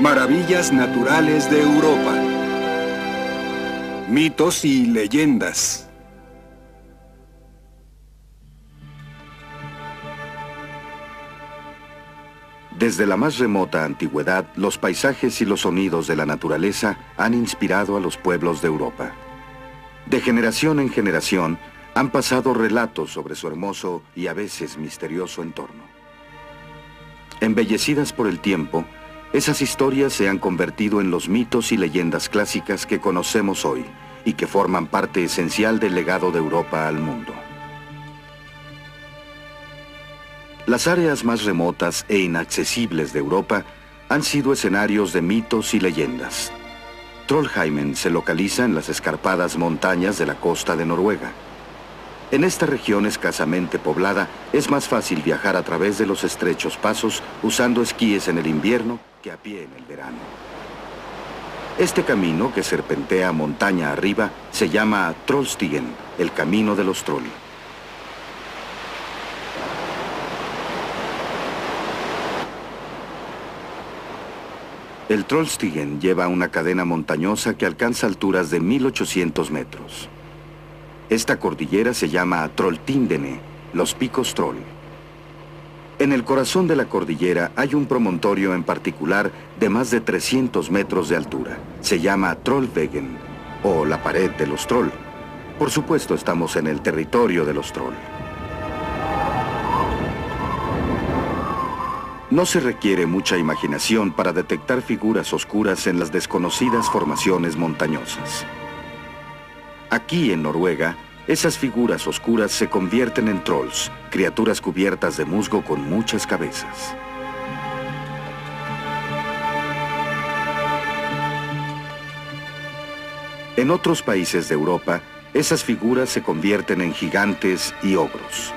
Maravillas naturales de Europa. Mitos y leyendas. Desde la más remota antigüedad, los paisajes y los sonidos de la naturaleza han inspirado a los pueblos de Europa. De generación en generación, han pasado relatos sobre su hermoso y a veces misterioso entorno. Embellecidas por el tiempo, esas historias se han convertido en los mitos y leyendas clásicas que conocemos hoy y que forman parte esencial del legado de Europa al mundo. Las áreas más remotas e inaccesibles de Europa han sido escenarios de mitos y leyendas. Trollheimen se localiza en las escarpadas montañas de la costa de Noruega. En esta región escasamente poblada, es más fácil viajar a través de los estrechos pasos usando esquíes en el invierno que a pie en el verano. Este camino, que serpentea montaña arriba, se llama Trollstigen, el camino de los troll. El Trollstigen lleva una cadena montañosa que alcanza alturas de 1800 metros. Esta cordillera se llama Trolltindene, los picos troll. En el corazón de la cordillera hay un promontorio en particular de más de 300 metros de altura. Se llama Trollveggen, o la pared de los troll. Por supuesto, estamos en el territorio de los troll. No se requiere mucha imaginación para detectar figuras oscuras en las desconocidas formaciones montañosas. Aquí en Noruega, esas figuras oscuras se convierten en trolls, criaturas cubiertas de musgo con muchas cabezas. En otros países de Europa, esas figuras se convierten en gigantes y ogros.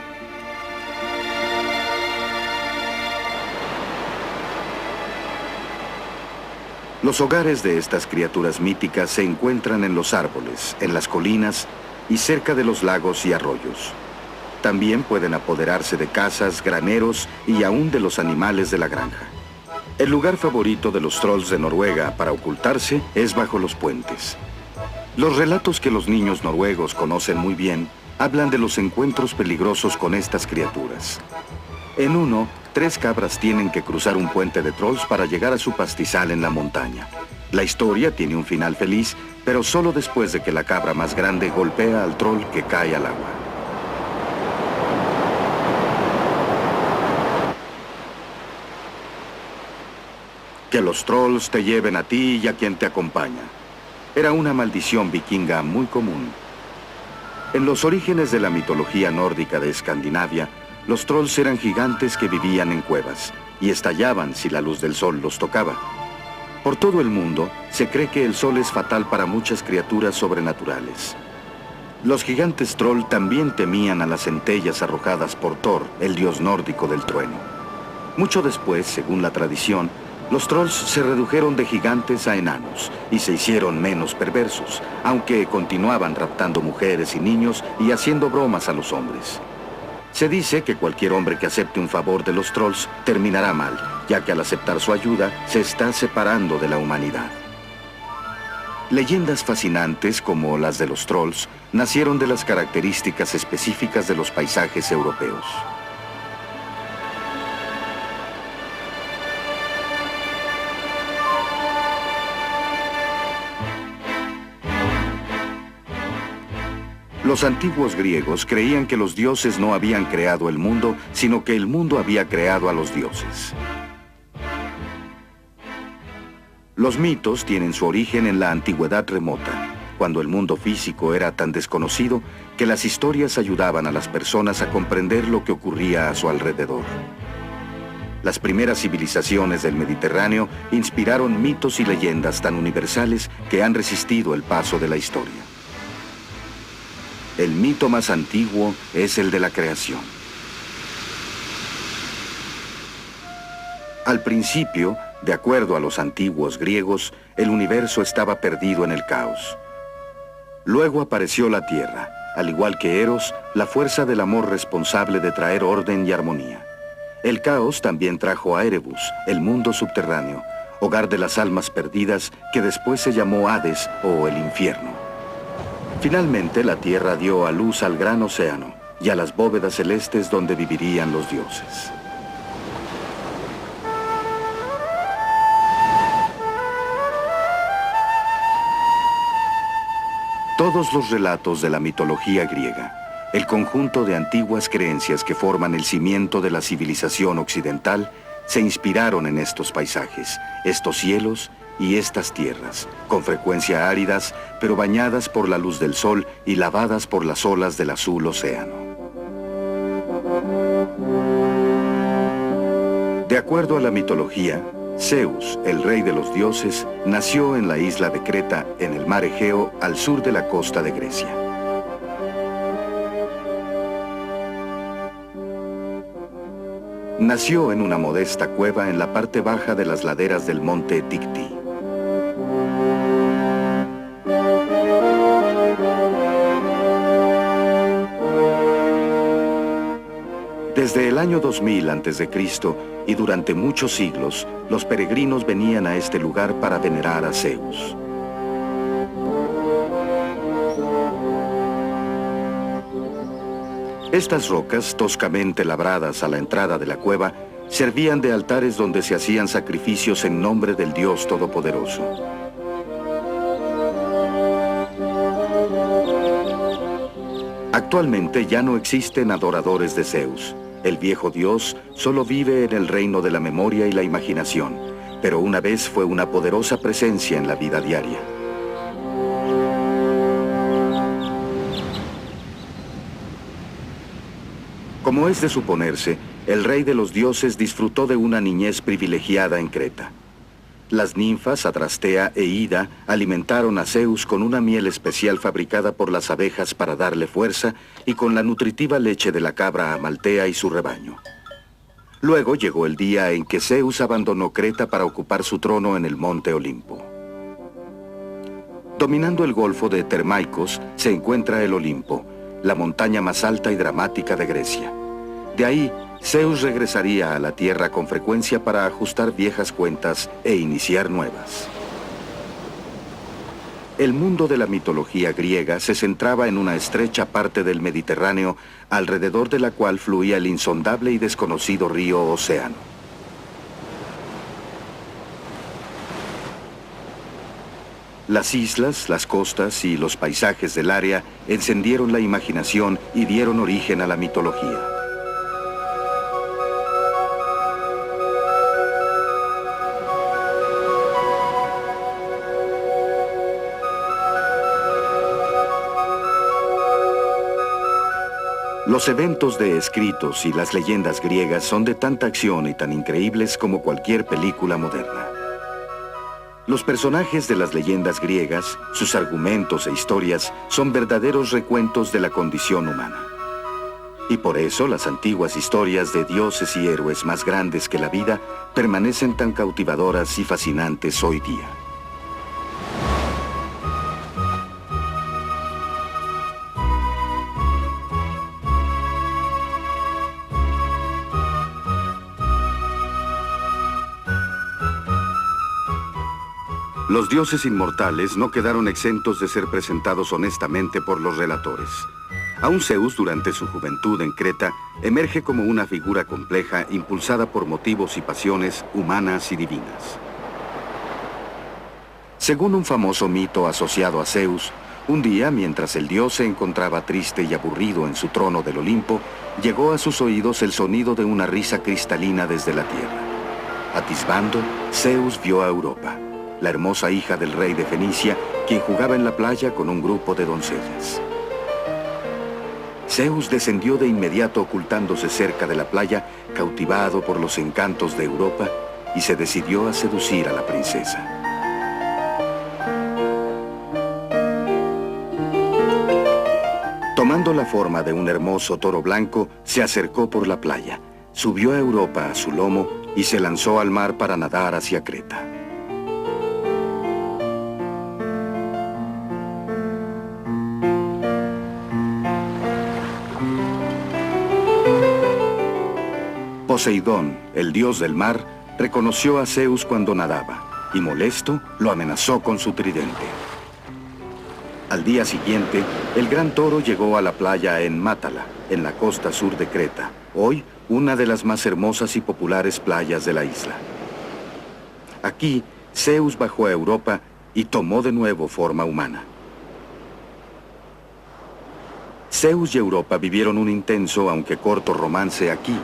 Los hogares de estas criaturas míticas se encuentran en los árboles, en las colinas y cerca de los lagos y arroyos. También pueden apoderarse de casas, graneros y aún de los animales de la granja. El lugar favorito de los trolls de Noruega para ocultarse es bajo los puentes. Los relatos que los niños noruegos conocen muy bien hablan de los encuentros peligrosos con estas criaturas. En uno, 3 cabras tienen que cruzar un puente de trolls para llegar a su pastizal en la montaña. La historia tiene un final feliz, pero solo después de que la cabra más grande golpea al troll que cae al agua. Que los trolls te lleven a ti y a quien te acompaña. Era una maldición vikinga muy común. En los orígenes de la mitología nórdica de Escandinavia, los trolls eran gigantes que vivían en cuevas y estallaban si la luz del sol los tocaba. Por todo el mundo, se cree que el sol es fatal para muchas criaturas sobrenaturales. Los gigantes troll también temían a las centellas arrojadas por Thor, el dios nórdico del trueno. Mucho después, según la tradición, los trolls se redujeron de gigantes a enanos y se hicieron menos perversos, aunque continuaban raptando mujeres y niños y haciendo bromas a los hombres. Se dice que cualquier hombre que acepte un favor de los trolls terminará mal, ya que al aceptar su ayuda se está separando de la humanidad. Leyendas fascinantes como las de los trolls nacieron de las características específicas de los paisajes europeos. Los antiguos griegos creían que los dioses no habían creado el mundo, sino que el mundo había creado a los dioses. Los mitos tienen su origen en la antigüedad remota, cuando el mundo físico era tan desconocido que las historias ayudaban a las personas a comprender lo que ocurría a su alrededor. Las primeras civilizaciones del Mediterráneo inspiraron mitos y leyendas tan universales que han resistido el paso de la historia. El mito más antiguo es el de la creación. Al principio, de acuerdo a los antiguos griegos, el universo estaba perdido en el caos. Luego apareció la tierra, al igual que Eros, la fuerza del amor responsable de traer orden y armonía. El caos también trajo a Erebus, el mundo subterráneo, hogar de las almas perdidas que después se llamó Hades o el infierno. Finalmente la tierra dio a luz al gran océano y a las bóvedas celestes donde vivirían los dioses. Todos los relatos de la mitología griega, el conjunto de antiguas creencias que forman el cimiento de la civilización occidental, se inspiraron en estos paisajes, estos cielos y estas tierras, con frecuencia áridas, pero bañadas por la luz del sol y lavadas por las olas del azul océano. De acuerdo a la mitología, Zeus, el rey de los dioses, nació en la isla de Creta, en el mar Egeo, al sur de la costa de Grecia. Nació en una modesta cueva en la parte baja de las laderas del monte Dicti. Desde el año 2000 a.C. y durante muchos siglos, los peregrinos venían a este lugar para venerar a Zeus. Estas rocas, toscamente labradas a la entrada de la cueva, servían de altares donde se hacían sacrificios en nombre del Dios Todopoderoso. Actualmente ya no existen adoradores de Zeus. El viejo dios solo vive en el reino de la memoria y la imaginación, pero una vez fue una poderosa presencia en la vida diaria. Como es de suponerse, el rey de los dioses disfrutó de una niñez privilegiada en Creta. Las ninfas Adrastea e Ida alimentaron a Zeus con una miel especial fabricada por las abejas para darle fuerza y con la nutritiva leche de la cabra Amaltea y su rebaño. Luego llegó el día en que Zeus abandonó Creta para ocupar su trono en el monte Olimpo. Dominando el golfo de Termaicos se encuentra el Olimpo, la montaña más alta y dramática de Grecia. De ahí, Zeus regresaría a la tierra con frecuencia para ajustar viejas cuentas e iniciar nuevas. El mundo de la mitología griega se centraba en una estrecha parte del Mediterráneo, alrededor de la cual fluía el insondable y desconocido río Océano. Las islas, las costas y los paisajes del área encendieron la imaginación y dieron origen a la mitología. Los eventos de escritos y las leyendas griegas son de tanta acción y tan increíbles como cualquier película moderna. Los personajes de las leyendas griegas, sus argumentos e historias son verdaderos recuentos de la condición humana. Y por eso las antiguas historias de dioses y héroes más grandes que la vida permanecen tan cautivadoras y fascinantes hoy día. Los dioses inmortales no quedaron exentos de ser presentados honestamente por los relatores. Aún Zeus, durante su juventud en Creta, emerge como una figura compleja impulsada por motivos y pasiones humanas y divinas. Según un famoso mito asociado a Zeus, un día, mientras el dios se encontraba triste y aburrido en su trono del Olimpo, llegó a sus oídos el sonido de una risa cristalina desde la tierra. Atisbando, Zeus vio a Europa, la hermosa hija del rey de Fenicia, quien jugaba en la playa con un grupo de doncellas. Zeus descendió de inmediato ocultándose cerca de la playa, cautivado por los encantos de Europa, y se decidió a seducir a la princesa. Tomando la forma de un hermoso toro blanco, se acercó por la playa, subió a Europa a su lomo y se lanzó al mar para nadar hacia Creta. Poseidón, el dios del mar, reconoció a Zeus cuando nadaba, y molesto, lo amenazó con su tridente. Al día siguiente, el gran toro llegó a la playa en Mátala, en la costa sur de Creta, hoy una de las más hermosas y populares playas de la isla. Aquí, Zeus bajó a Europa y tomó de nuevo forma humana. Zeus y Europa vivieron un intenso, aunque corto, romance aquí.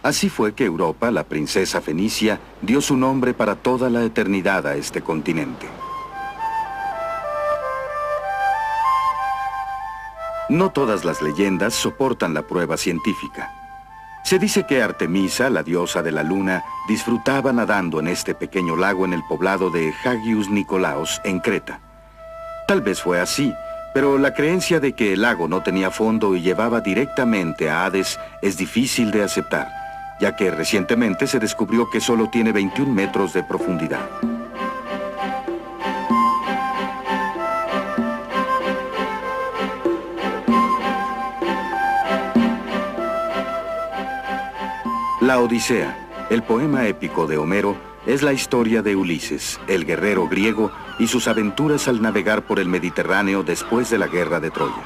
Así fue que Europa, la princesa fenicia, dio su nombre para toda la eternidad a este continente. No todas las leyendas soportan la prueba científica. Se dice que Artemisa, la diosa de la luna, disfrutaba nadando en este pequeño lago en el poblado de Hagios Nikolaos, en Creta. Tal vez fue así, pero la creencia de que el lago no tenía fondo y llevaba directamente a Hades es difícil de aceptar, ya que recientemente se descubrió que solo tiene 21 metros de profundidad. La Odisea, el poema épico de Homero, es la historia de Ulises, el guerrero griego, y sus aventuras al navegar por el Mediterráneo después de la guerra de Troya.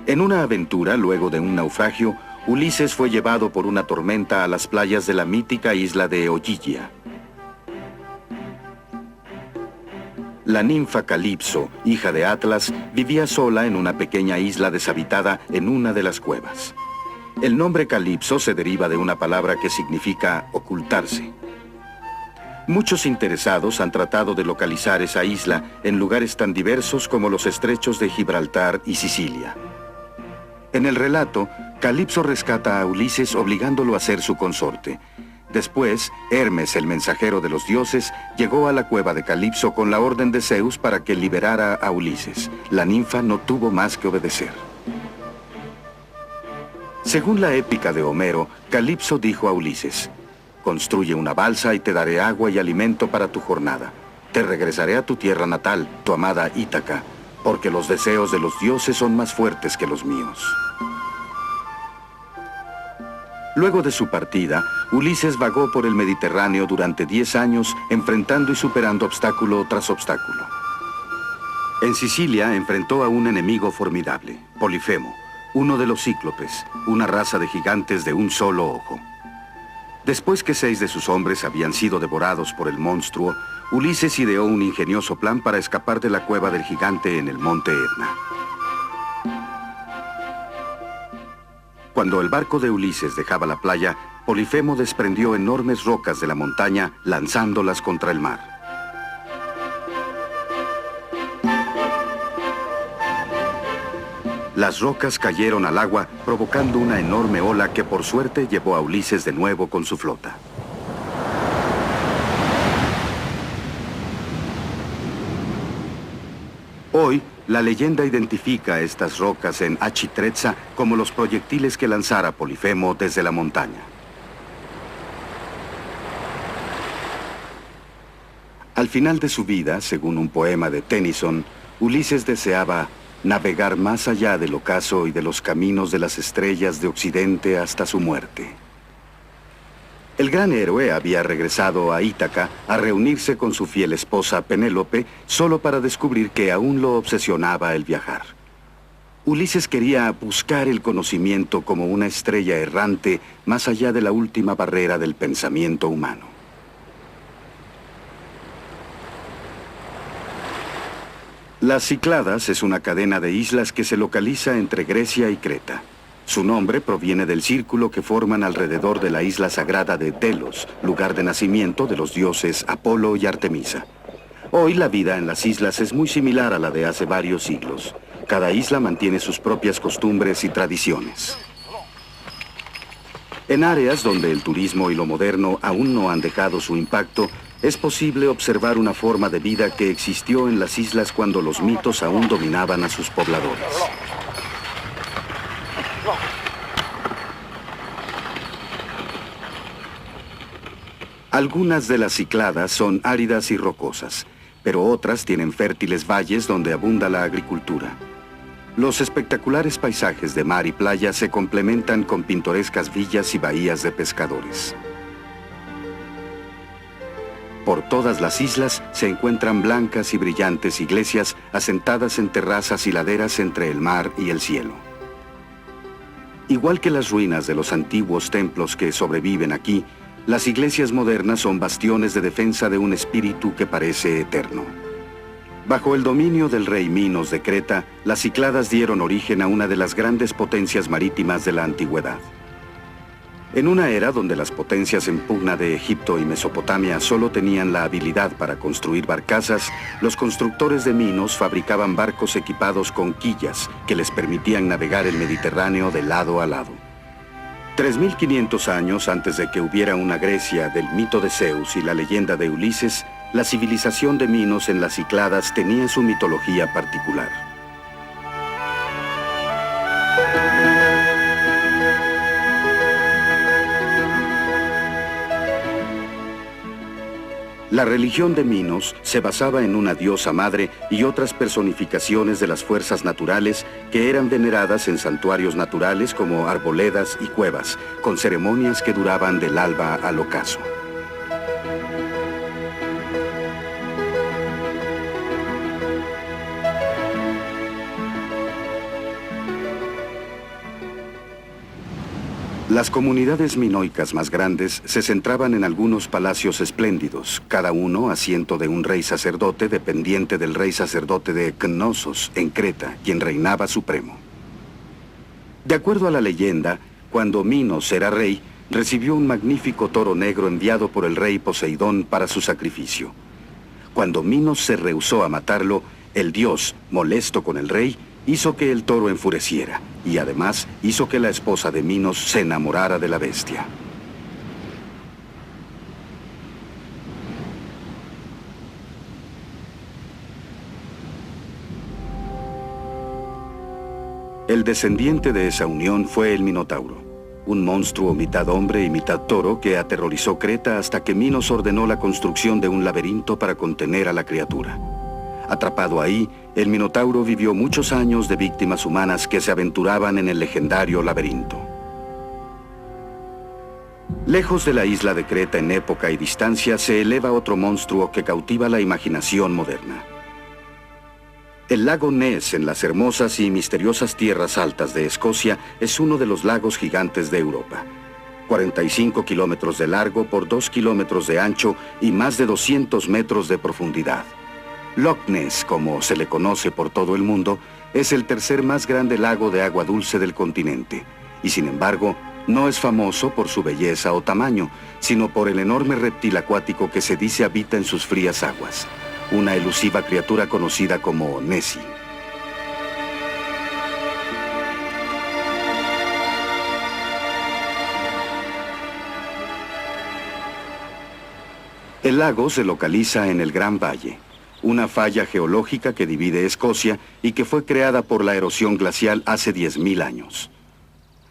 En una aventura, luego de un naufragio, Ulises fue llevado por una tormenta a las playas de la mítica isla de Ogygia. La ninfa Calipso, hija de Atlas, vivía sola en una pequeña isla deshabitada en una de las cuevas. El nombre Calipso se deriva de una palabra que significa ocultarse. Muchos interesados han tratado de localizar esa isla en lugares tan diversos como los estrechos de Gibraltar y Sicilia. En el relato, Calipso rescata a Ulises obligándolo a ser su consorte. Después, Hermes, el mensajero de los dioses, llegó a la cueva de Calipso con la orden de Zeus para que liberara a Ulises. La ninfa no tuvo más que obedecer. Según la épica de Homero, Calipso dijo a Ulises: «Construye una balsa y te daré agua y alimento para tu jornada. Te regresaré a tu tierra natal, tu amada Ítaca, porque los deseos de los dioses son más fuertes que los míos». Luego de su partida, Ulises vagó por el Mediterráneo durante 10 años, enfrentando y superando obstáculo tras obstáculo. En Sicilia enfrentó a un enemigo formidable, Polifemo, uno de los cíclopes, una raza de gigantes de un solo ojo. Después que 6 de sus hombres habían sido devorados por el monstruo, Ulises ideó un ingenioso plan para escapar de la cueva del gigante en el monte Etna. Cuando el barco de Ulises dejaba la playa, Polifemo desprendió enormes rocas de la montaña, lanzándolas contra el mar. Las rocas cayeron al agua, provocando una enorme ola que por suerte llevó a Ulises de nuevo con su flota. Hoy, la leyenda identifica a estas rocas en Achitretza como los proyectiles que lanzara Polifemo desde la montaña. Al final de su vida, según un poema de Tennyson, Ulises deseaba navegar más allá del ocaso y de los caminos de las estrellas de Occidente hasta su muerte. El gran héroe había regresado a Ítaca a reunirse con su fiel esposa Penélope solo para descubrir que aún lo obsesionaba el viajar. Ulises quería buscar el conocimiento como una estrella errante más allá de la última barrera del pensamiento humano. Las Cícladas es una cadena de islas que se localiza entre Grecia y Creta. Su nombre proviene del círculo que forman alrededor de la isla sagrada de Delos, lugar de nacimiento de los dioses Apolo y Artemisa. Hoy la vida en las islas es muy similar a la de hace varios siglos. Cada isla mantiene sus propias costumbres y tradiciones. En áreas donde el turismo y lo moderno aún no han dejado su impacto, es posible observar una forma de vida que existió en las islas cuando los mitos aún dominaban a sus pobladores. Algunas de las Cícladas son áridas y rocosas, pero otras tienen fértiles valles donde abunda la agricultura. Los espectaculares paisajes de mar y playa se complementan con pintorescas villas y bahías de pescadores. Por todas las islas se encuentran blancas y brillantes iglesias asentadas en terrazas y laderas entre el mar y el cielo. Igual que las ruinas de los antiguos templos que sobreviven aquí, las iglesias modernas son bastiones de defensa de un espíritu que parece eterno. Bajo el dominio del rey Minos de Creta, las Cícladas dieron origen a una de las grandes potencias marítimas de la antigüedad. En una era donde las potencias en pugna de Egipto y Mesopotamia solo tenían la habilidad para construir barcazas, los constructores de Minos fabricaban barcos equipados con quillas que les permitían navegar el Mediterráneo de lado a lado. 3500 años antes de que hubiera una Grecia del mito de Zeus y la leyenda de Ulises, la civilización de Minos en las Cícladas tenía su mitología particular. La religión de Minos se basaba en una diosa madre y otras personificaciones de las fuerzas naturales que eran veneradas en santuarios naturales como arboledas y cuevas, con ceremonias que duraban del alba al ocaso. Las comunidades minoicas más grandes se centraban en algunos palacios espléndidos, cada uno asiento de un rey sacerdote dependiente del rey sacerdote de Cnosos, en Creta, quien reinaba supremo. De acuerdo a la leyenda, cuando Minos era rey, recibió un magnífico toro negro enviado por el rey Poseidón para su sacrificio. Cuando Minos se rehusó a matarlo, el dios, molesto con el rey, hizo que el toro enfureciera, y además hizo que la esposa de Minos se enamorara de la bestia. El descendiente de esa unión fue el Minotauro, un monstruo mitad hombre y mitad toro que aterrorizó Creta hasta que Minos ordenó la construcción de un laberinto para contener a la criatura. Atrapado ahí, el Minotauro vivió muchos años de víctimas humanas que se aventuraban en el legendario laberinto. Lejos de la isla de Creta en época y distancia se eleva otro monstruo que cautiva la imaginación moderna. El lago Ness en las hermosas y misteriosas tierras altas de Escocia es uno de los lagos gigantes de Europa. 45 kilómetros de largo por 2 kilómetros de ancho y más de 200 metros de profundidad. Loch Ness, como se le conoce por todo el mundo, es el tercer más grande lago de agua dulce del continente, y sin embargo, no es famoso por su belleza o tamaño, sino por el enorme reptil acuático que se dice habita en sus frías aguas, una elusiva criatura conocida como Nessie. El lago se localiza en el Gran Valle, una falla geológica que divide Escocia y que fue creada por la erosión glacial hace 10.000 años.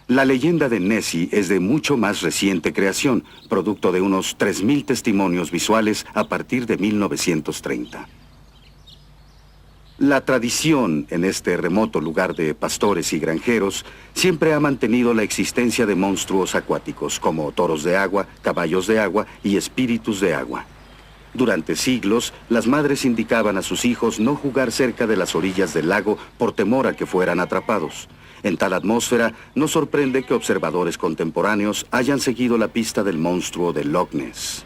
La leyenda de Nessie es de mucho más reciente creación, producto de unos 3.000 testimonios visuales a partir de 1930. La tradición en este remoto lugar de pastores y granjeros siempre ha mantenido la existencia de monstruos acuáticos como toros de agua, caballos de agua y espíritus de agua. Durante siglos, las madres indicaban a sus hijos no jugar cerca de las orillas del lago por temor a que fueran atrapados. En tal atmósfera, no sorprende que observadores contemporáneos hayan seguido la pista del monstruo de Loch Ness.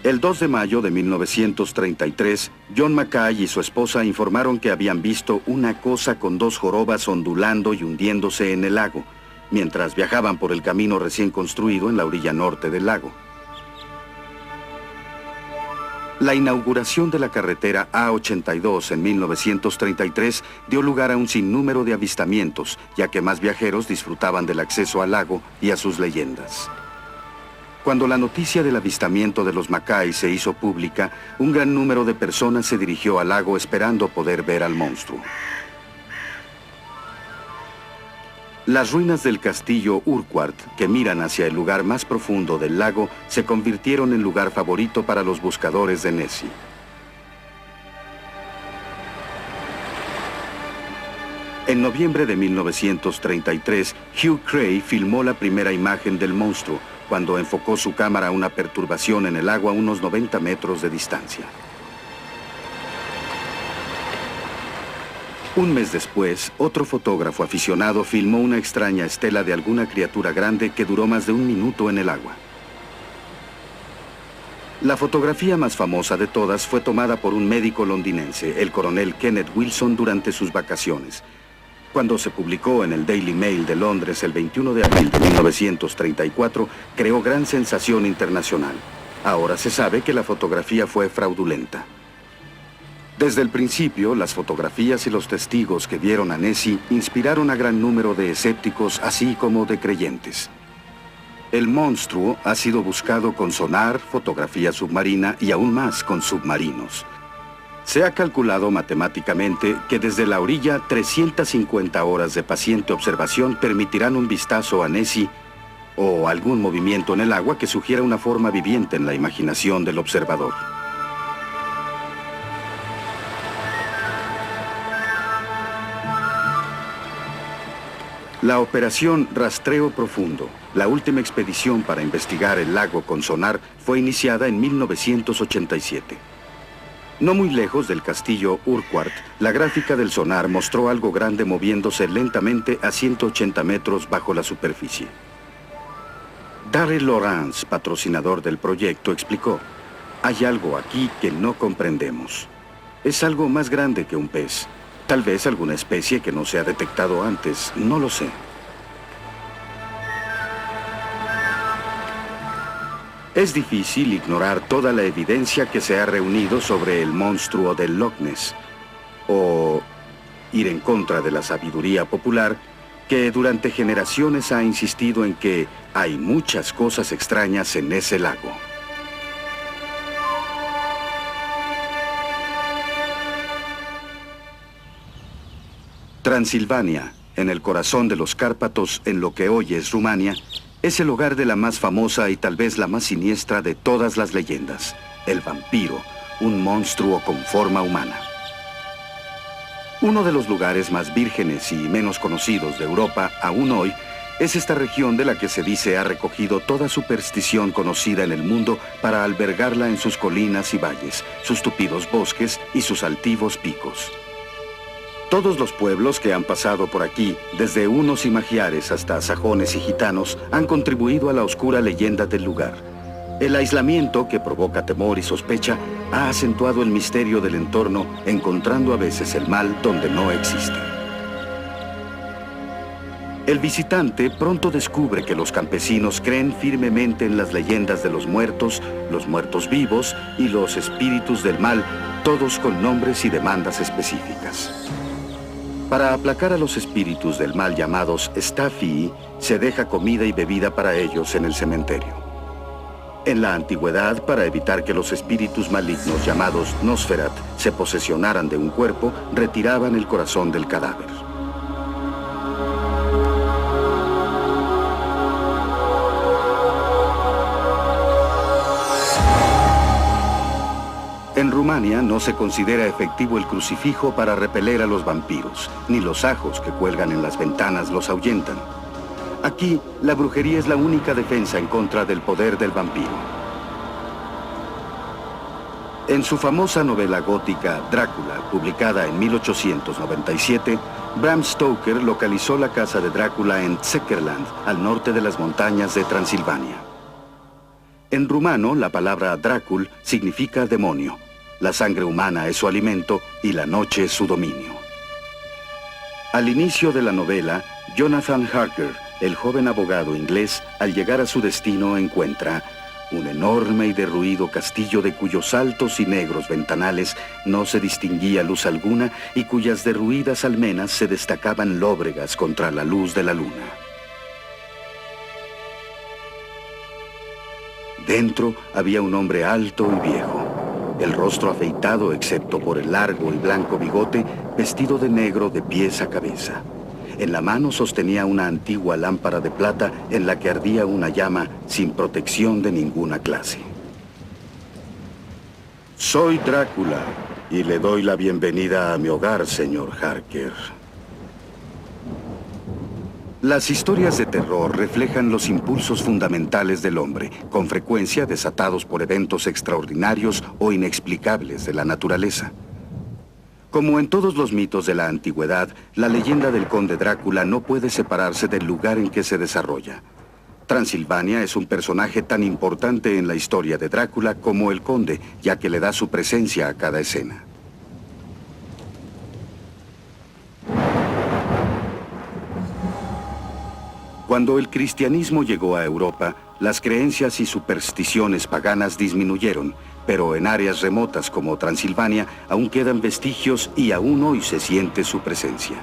El 2 de mayo de 1933, John Mackay y su esposa informaron que habían visto una cosa con 2 jorobas ondulando y hundiéndose en el lago, mientras viajaban por el camino recién construido en la orilla norte del lago. La inauguración de la carretera A82 en 1933 dio lugar a un sinnúmero de avistamientos, ya que más viajeros disfrutaban del acceso al lago y a sus leyendas. Cuando la noticia del avistamiento de los Mackay se hizo pública, un gran número de personas se dirigió al lago esperando poder ver al monstruo. Las ruinas del castillo Urquhart, que miran hacia el lugar más profundo del lago, se convirtieron en lugar favorito para los buscadores de Nessie. En noviembre de 1933, Hugh Cray filmó la primera imagen del monstruo, cuando enfocó su cámara a una perturbación en el agua a unos 90 metros de distancia. Un mes después, otro fotógrafo aficionado filmó una extraña estela de alguna criatura grande que duró más de un minuto en el agua. La fotografía más famosa de todas fue tomada por un médico londinense, el coronel Kenneth Wilson, durante sus vacaciones. Cuando se publicó en el Daily Mail de Londres el 21 de abril de 1934, creó gran sensación internacional. Ahora se sabe que la fotografía fue fraudulenta. Desde el principio, las fotografías y los testigos que vieron a Nessie inspiraron a gran número de escépticos, así como de creyentes. El monstruo ha sido buscado con sonar, fotografía submarina y aún más con submarinos. Se ha calculado matemáticamente que desde la orilla 350 horas de paciente observación permitirán un vistazo a Nessie o algún movimiento en el agua que sugiera una forma viviente en la imaginación del observador. La operación Rastreo Profundo, la última expedición para investigar el lago con sonar, fue iniciada en 1987. No muy lejos del castillo Urquhart, la gráfica del sonar mostró algo grande moviéndose lentamente a 180 metros bajo la superficie. Darrell Lawrence, patrocinador del proyecto, explicó: "Hay algo aquí que no comprendemos. Es algo más grande que un pez. Tal vez alguna especie que no se ha detectado antes, no lo sé". Es difícil ignorar toda la evidencia que se ha reunido sobre el monstruo del Loch Ness, o ir en contra de la sabiduría popular que durante generaciones ha insistido en que hay muchas cosas extrañas en ese lago. Transilvania, en el corazón de los Cárpatos, en lo que hoy es Rumania, es el hogar de la más famosa y tal vez la más siniestra de todas las leyendas, el vampiro, un monstruo con forma humana. Uno de los lugares más vírgenes y menos conocidos de Europa, aún hoy, es esta región de la que se dice ha recogido toda superstición conocida en el mundo para albergarla en sus colinas y valles, sus tupidos bosques y sus altivos picos. Todos los pueblos que han pasado por aquí, desde hunos y magiares hasta sajones y gitanos, han contribuido a la oscura leyenda del lugar. El aislamiento, que provoca temor y sospecha, ha acentuado el misterio del entorno, encontrando a veces el mal donde no existe. El visitante pronto descubre que los campesinos creen firmemente en las leyendas de los muertos vivos y los espíritus del mal, todos con nombres y demandas específicas. Para aplacar a los espíritus del mal llamados Stafii, se deja comida y bebida para ellos en el cementerio. En la antigüedad, para evitar que los espíritus malignos llamados Nosferat se posesionaran de un cuerpo, retiraban el corazón del cadáver. En Rumania no se considera efectivo el crucifijo para repeler a los vampiros, ni los ajos que cuelgan en las ventanas los ahuyentan. Aquí, la brujería es la única defensa en contra del poder del vampiro. En su famosa novela gótica Drácula, publicada en 1897, Bram Stoker localizó la casa de Drácula en Zekerland, al norte de las montañas de Transilvania. En rumano, la palabra Drácul significa demonio. La sangre humana es su alimento y la noche su dominio. Al inicio de la novela, Jonathan Harker, el joven abogado inglés, al llegar a su destino encuentra un enorme y derruido castillo de cuyos altos y negros ventanales no se distinguía luz alguna y cuyas derruidas almenas se destacaban lóbregas contra la luz de la luna. Dentro había un hombre alto y viejo, el rostro afeitado excepto por el largo y blanco bigote, vestido de negro de pies a cabeza. En la mano sostenía una antigua lámpara de plata en la que ardía una llama sin protección de ninguna clase. Soy Drácula y le doy la bienvenida a mi hogar, señor Harker. Las historias de terror reflejan los impulsos fundamentales del hombre, con frecuencia desatados por eventos extraordinarios o inexplicables de la naturaleza. Como en todos los mitos de la antigüedad, la leyenda del conde Drácula no puede separarse del lugar en que se desarrolla. Transilvania es un personaje tan importante en la historia de Drácula como el conde, ya que le da su presencia a cada escena. Cuando el cristianismo llegó a Europa, las creencias y supersticiones paganas disminuyeron, pero en áreas remotas como Transilvania aún quedan vestigios y aún hoy se siente su presencia.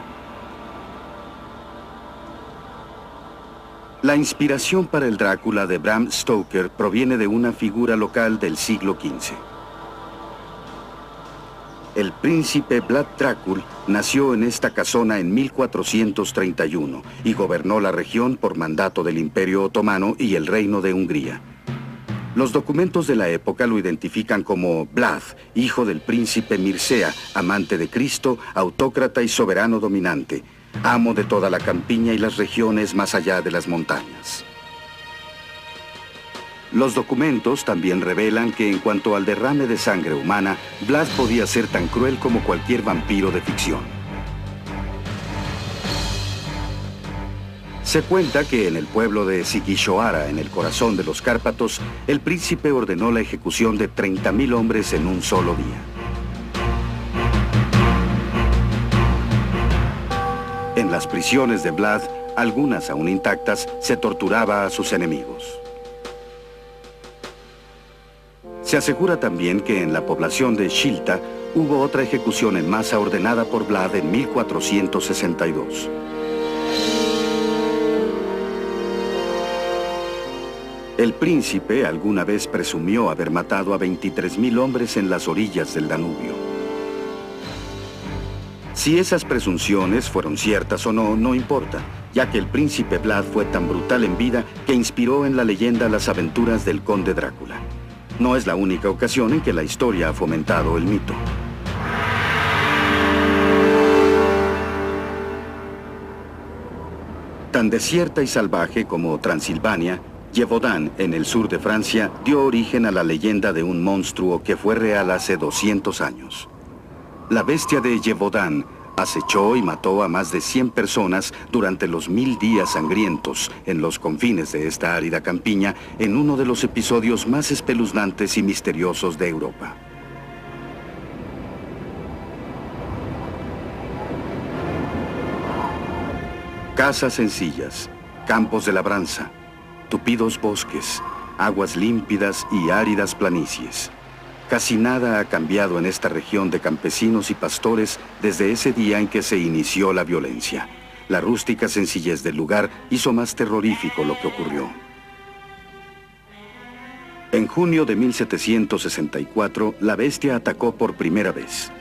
La inspiración para el Drácula de Bram Stoker proviene de una figura local del siglo XV. El príncipe Vlad Dracul nació en esta casona en 1431 y gobernó la región por mandato del Imperio Otomano y el Reino de Hungría. Los documentos de la época lo identifican como Vlad, hijo del príncipe Mircea, amante de Cristo, autócrata y soberano dominante, amo de toda la campiña y las regiones más allá de las montañas. Los documentos también revelan que en cuanto al derrame de sangre humana, Vlad podía ser tan cruel como cualquier vampiro de ficción. Se cuenta que en el pueblo de Sigilloara, en el corazón de los Cárpatos, el príncipe ordenó la ejecución de 30.000 hombres en un solo día. En las prisiones de Vlad, algunas aún intactas, se torturaba a sus enemigos. Se asegura también que en la población de Shilta hubo otra ejecución en masa ordenada por Vlad en 1462. El príncipe alguna vez presumió haber matado a 23.000 hombres en las orillas del Danubio. Si esas presunciones fueron ciertas o no, no importa, ya que el príncipe Vlad fue tan brutal en vida que inspiró en la leyenda las aventuras del conde Drácula. No es la única ocasión en que la historia ha fomentado el mito. Tan desierta y salvaje como Transilvania, Gévaudan, en el sur de Francia, dio origen a la leyenda de un monstruo que fue real hace 200 años. La bestia de Gévaudan acechó y mató a más de 100 personas durante los 1000 días sangrientos en los confines de esta árida campiña en uno de los episodios más espeluznantes y misteriosos de Europa. Casas sencillas, campos de labranza, tupidos bosques, aguas límpidas y áridas planicies. Casi nada ha cambiado en esta región de campesinos y pastores desde ese día en que se inició la violencia. La rústica sencillez del lugar hizo más terrorífico lo que ocurrió. En junio de 1764, la bestia atacó por primera vez.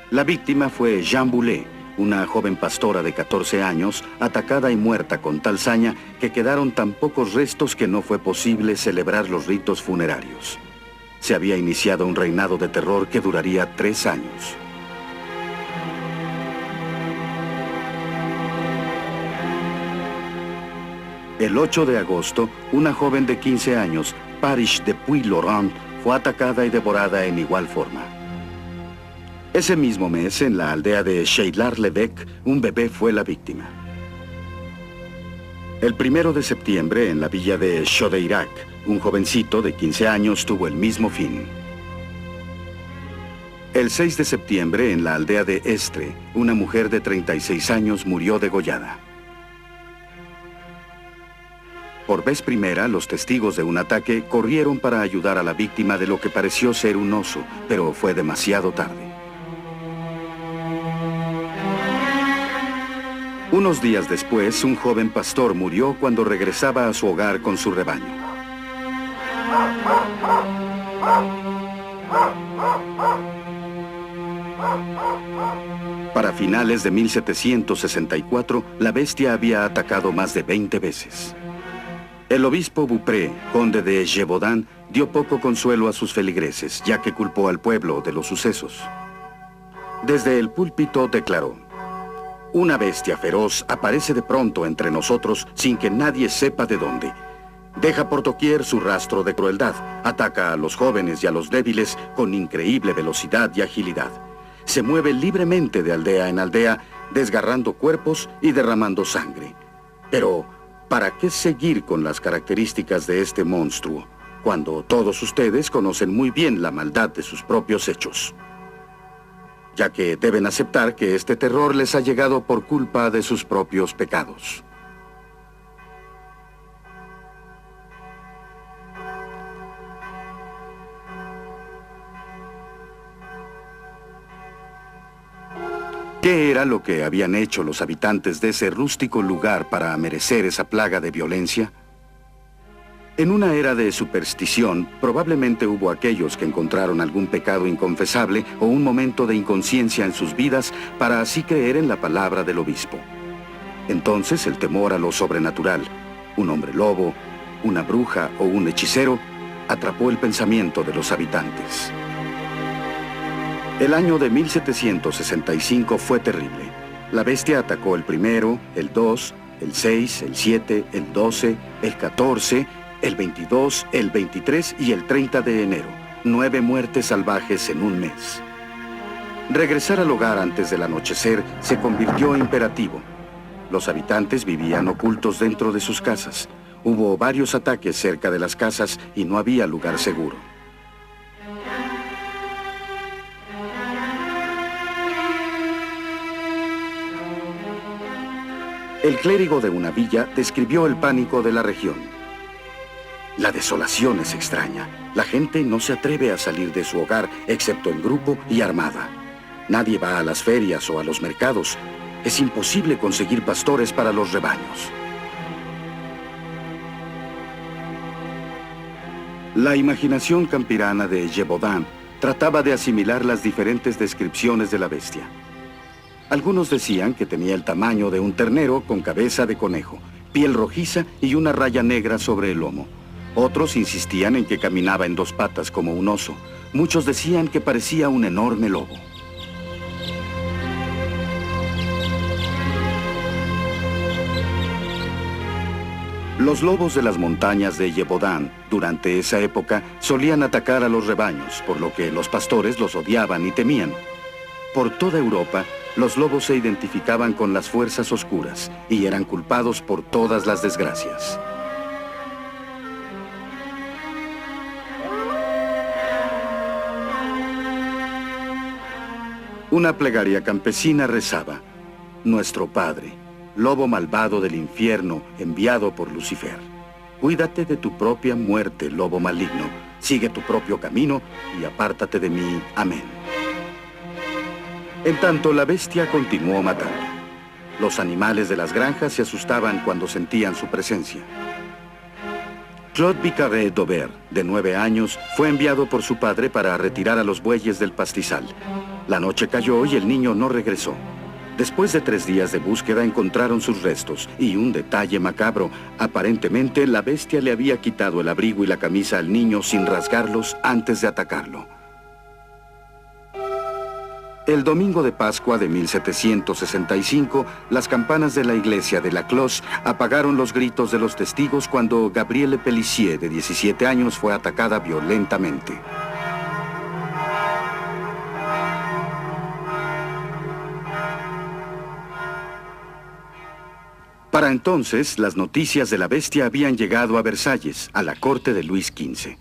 La víctima fue Jeanne Boulet, una joven pastora de 14 años, atacada y muerta con tal saña que quedaron tan pocos restos que no fue posible celebrar los ritos funerarios. Se había iniciado un reinado de terror que duraría 3 años. El 8 de agosto, una joven de 15 años, Parish de Puy-Laurent, fue atacada y devorada en igual forma. Ese mismo mes, en la aldea de Cheylard-l'Évêque, un bebé fue la víctima. El 1 de septiembre, en la villa de Chaudeirac, un jovencito de 15 años tuvo el mismo fin. El 6 de septiembre, en la aldea de Estre, una mujer de 36 años murió degollada. Por vez primera, los testigos de un ataque corrieron para ayudar a la víctima de lo que pareció ser un oso, pero fue demasiado tarde. Unos días después, un joven pastor murió cuando regresaba a su hogar con su rebaño. Para finales de 1764, la bestia había atacado más de 20 veces. El obispo Beaupré, conde de Gévaudan, dio poco consuelo a sus feligreses, ya que culpó al pueblo de los sucesos. Desde el púlpito declaró: Una bestia feroz aparece de pronto entre nosotros sin que nadie sepa de dónde. Deja por doquier su rastro de crueldad, ataca a los jóvenes y a los débiles con increíble velocidad y agilidad. Se mueve libremente de aldea en aldea, desgarrando cuerpos y derramando sangre. Pero, ¿para qué seguir con las características de este monstruo, cuando todos ustedes conocen muy bien la maldad de sus propios hechos? Ya que deben aceptar que este terror les ha llegado por culpa de sus propios pecados. ¿Qué era lo que habían hecho los habitantes de ese rústico lugar para merecer esa plaga de violencia? En una era de superstición, probablemente hubo aquellos que encontraron algún pecado inconfesable o un momento de inconsciencia en sus vidas para así creer en la palabra del obispo. Entonces el temor a lo sobrenatural, un hombre lobo, una bruja o un hechicero, atrapó el pensamiento de los habitantes. El año de 1765 fue terrible. La bestia atacó el 1, el 2, el 6, el 7, el 12, el 14, el 22, el 23 y el 30 de enero. 9 muertes salvajes en un mes. Regresar al hogar antes del anochecer se convirtió en imperativo. Los habitantes vivían ocultos dentro de sus casas. Hubo varios ataques cerca de las casas y no había lugar seguro. El clérigo de una villa describió el pánico de la región. La desolación es extraña. La gente no se atreve a salir de su hogar excepto en grupo y armada. Nadie va a las ferias o a los mercados. Es imposible conseguir pastores para los rebaños. La imaginación campirana de Gévaudan trataba de asimilar las diferentes descripciones de la bestia. Algunos decían que tenía el tamaño de un ternero con cabeza de conejo, piel rojiza y una raya negra sobre el lomo. Otros insistían en que caminaba en 2 patas como un oso. Muchos decían que parecía un enorme lobo. Los lobos de las montañas de Gévaudan, durante esa época, solían atacar a los rebaños, por lo que los pastores los odiaban y temían. Por toda Europa, los lobos se identificaban con las fuerzas oscuras y eran culpados por todas las desgracias. Una plegaria campesina rezaba: Nuestro Padre, lobo malvado del infierno enviado por Lucifer, cuídate de tu propia muerte, lobo maligno. Sigue tu propio camino y apártate de mí. Amén. En tanto, la bestia continuó matando. Los animales de las granjas se asustaban cuando sentían su presencia. Claude Vicaret d'Aubert, de 9 años, fue enviado por su padre para retirar a los bueyes del pastizal. La noche cayó y el niño no regresó. Después de 3 días de búsqueda encontraron sus restos y un detalle macabro. Aparentemente la bestia le había quitado el abrigo y la camisa al niño sin rasgarlos antes de atacarlo. El domingo de Pascua de 1765, las campanas de la iglesia de La Cloche apagaron los gritos de los testigos cuando Gabrielle Pelissier, de 17 años, fue atacada violentamente. Para entonces, las noticias de la bestia habían llegado a Versalles, a la corte de Luis XV.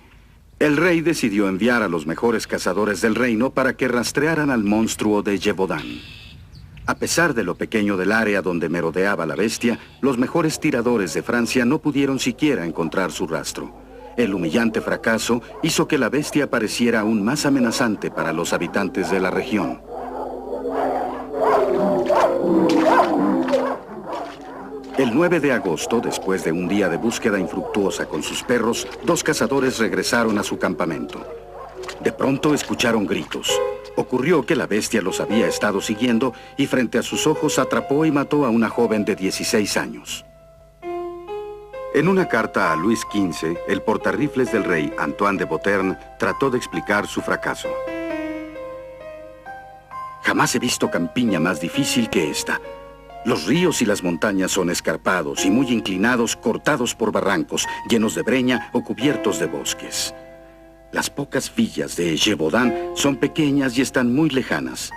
El rey decidió enviar a los mejores cazadores del reino para que rastrearan al monstruo de Gévaudan. A pesar de lo pequeño del área donde merodeaba la bestia, los mejores tiradores de Francia no pudieron siquiera encontrar su rastro. El humillante fracaso hizo que la bestia pareciera aún más amenazante para los habitantes de la región. El 9 de agosto, después de un día de búsqueda infructuosa con sus perros, 2 cazadores regresaron a su campamento. De pronto escucharon gritos. Ocurrió que la bestia los había estado siguiendo y frente a sus ojos atrapó y mató a una joven de 16 años. En una carta a Luis XV, el portarrifles del rey, Antoine de Beauterne, trató de explicar su fracaso. Jamás he visto campiña más difícil que esta. Los ríos y las montañas son escarpados y muy inclinados, cortados por barrancos, llenos de breña o cubiertos de bosques. Las pocas villas de Gévaudan son pequeñas y están muy lejanas.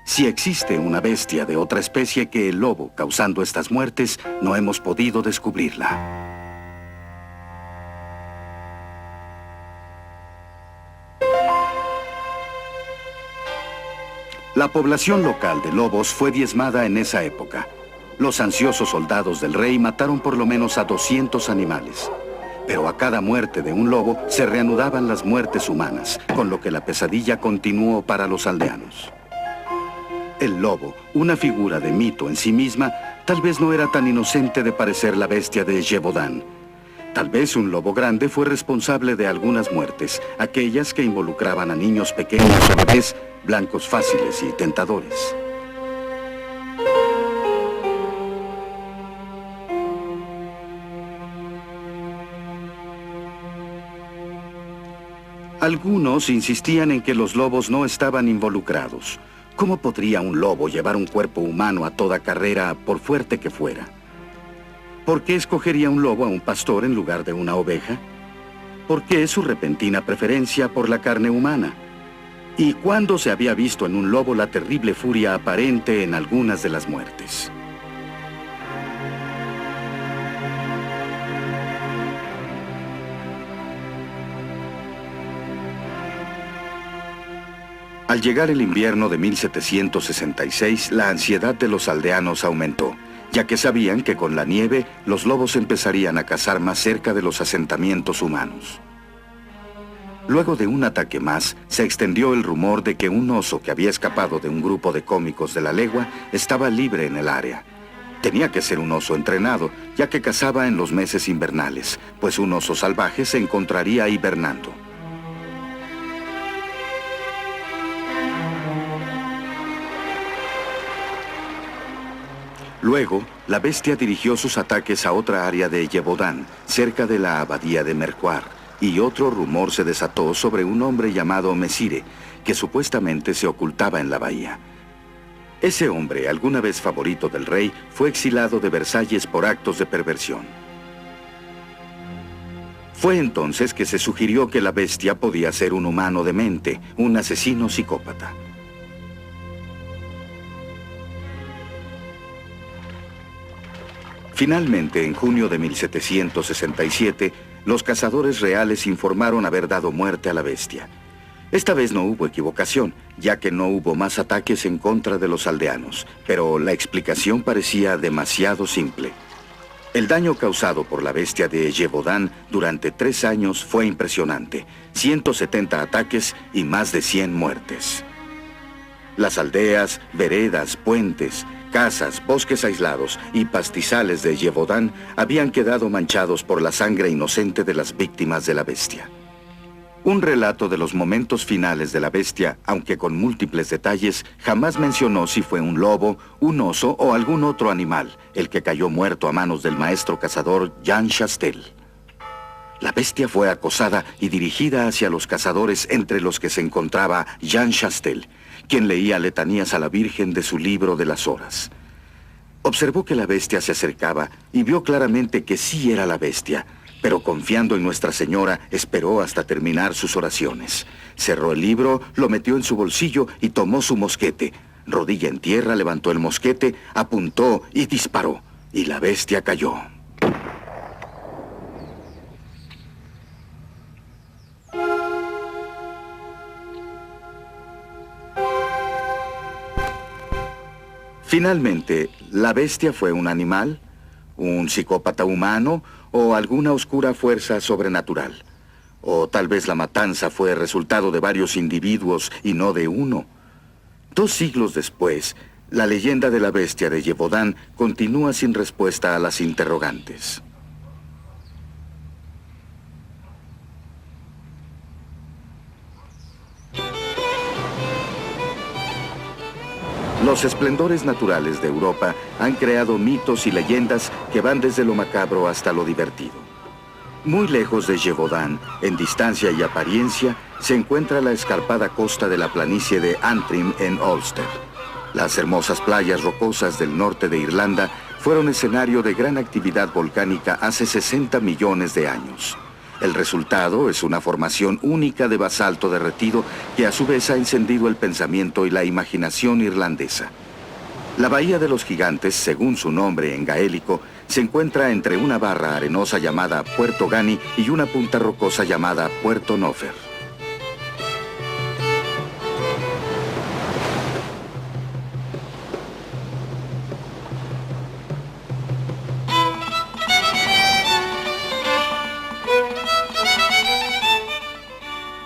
Si existe una bestia de otra especie que el lobo causando estas muertes, no hemos podido descubrirla. La población local de lobos fue diezmada en esa época. Los ansiosos soldados del rey mataron por lo menos a 200 animales. Pero a cada muerte de un lobo se reanudaban las muertes humanas, con lo que la pesadilla continuó para los aldeanos. El lobo, una figura de mito en sí misma, tal vez no era tan inocente de parecer la bestia de Gévaudan. Tal vez un lobo grande fue responsable de algunas muertes, aquellas que involucraban a niños pequeños o bebés, blancos fáciles y tentadores. Algunos insistían en que los lobos no estaban involucrados. ¿Cómo podría un lobo llevar un cuerpo humano a toda carrera, por fuerte que fuera? ¿Por qué escogería un lobo a un pastor en lugar de una oveja? ¿Por qué su repentina preferencia por la carne humana? ¿Y cuándo se había visto en un lobo la terrible furia aparente en algunas de las muertes? Al llegar el invierno de 1766, la ansiedad de los aldeanos aumentó, ya que sabían que con la nieve los lobos empezarían a cazar más cerca de los asentamientos humanos. Luego de un ataque más, se extendió el rumor de que un oso que había escapado de un grupo de cómicos de la legua estaba libre en el área. Tenía que ser un oso entrenado, ya que cazaba en los meses invernales, pues un oso salvaje se encontraría hibernando. Luego, la bestia dirigió sus ataques a otra área de Gévaudan, cerca de la abadía de Mercoire, y otro rumor se desató sobre un hombre llamado Messire, que supuestamente se ocultaba en la bahía. Ese hombre, alguna vez favorito del rey, fue exilado de Versalles por actos de perversión. Fue entonces que se sugirió que la bestia podía ser un humano demente, un asesino psicópata. Finalmente, en junio de 1767, los cazadores reales informaron haber dado muerte a la bestia. Esta vez no hubo equivocación, ya que no hubo más ataques en contra de los aldeanos, pero la explicación parecía demasiado simple. El daño causado por la bestia de Gévaudan durante 3 años fue impresionante, 170 ataques y más de 100 muertes. Las aldeas, veredas, puentes, casas, bosques aislados y pastizales de Gévaudan habían quedado manchados por la sangre inocente de las víctimas de la bestia. Un relato de los momentos finales de la bestia, aunque con múltiples detalles, jamás mencionó si fue un lobo, un oso o algún otro animal, el que cayó muerto a manos del maestro cazador Jean Chastel. La bestia fue acosada y dirigida hacia los cazadores, entre los que se encontraba Jean Chastel, quien leía letanías a la Virgen de su libro de las horas. Observó que la bestia se acercaba y vio claramente que sí era la bestia, pero confiando en Nuestra Señora, esperó hasta terminar sus oraciones. Cerró el libro, lo metió en su bolsillo y tomó su mosquete. Rodilla en tierra, levantó el mosquete, apuntó y disparó, y la bestia cayó. Finalmente, ¿la bestia fue un animal, un psicópata humano o alguna oscura fuerza sobrenatural? O tal vez la matanza fue resultado de varios individuos y no de uno. 2 siglos después, la leyenda de la bestia de Gévaudan continúa sin respuesta a las interrogantes. Los esplendores naturales de Europa han creado mitos y leyendas que van desde lo macabro hasta lo divertido. Muy lejos de Gévaudan, en distancia y apariencia, se encuentra la escarpada costa de la planicie de Antrim en Ulster. Las hermosas playas rocosas del norte de Irlanda fueron escenario de gran actividad volcánica hace 60 millones de años. El resultado es una formación única de basalto derretido que a su vez ha encendido el pensamiento y la imaginación irlandesa. La Bahía de los Gigantes, según su nombre en gaélico, se encuentra entre una barra arenosa llamada Puerto Gani y una punta rocosa llamada Puerto Nofer.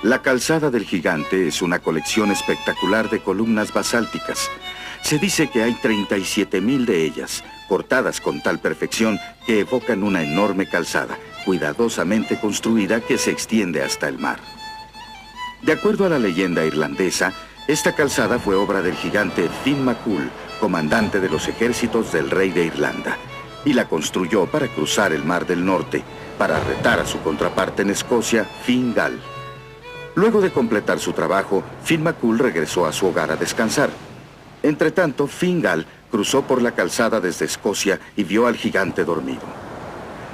La calzada del Gigante es una colección espectacular de columnas basálticas. Se dice que hay 37,000 de ellas, cortadas con tal perfección que evocan una enorme calzada, cuidadosamente construida que se extiende hasta el mar. De acuerdo a la leyenda irlandesa, esta calzada fue obra del gigante Finn McCool, comandante de los ejércitos del rey de Irlanda, y la construyó para cruzar el Mar del Norte, para retar a su contraparte en Escocia, Finn Gall. Luego de completar su trabajo, Finn McCool regresó a su hogar a descansar. Entretanto, Finn Gall cruzó por la calzada desde Escocia y vio al gigante dormido.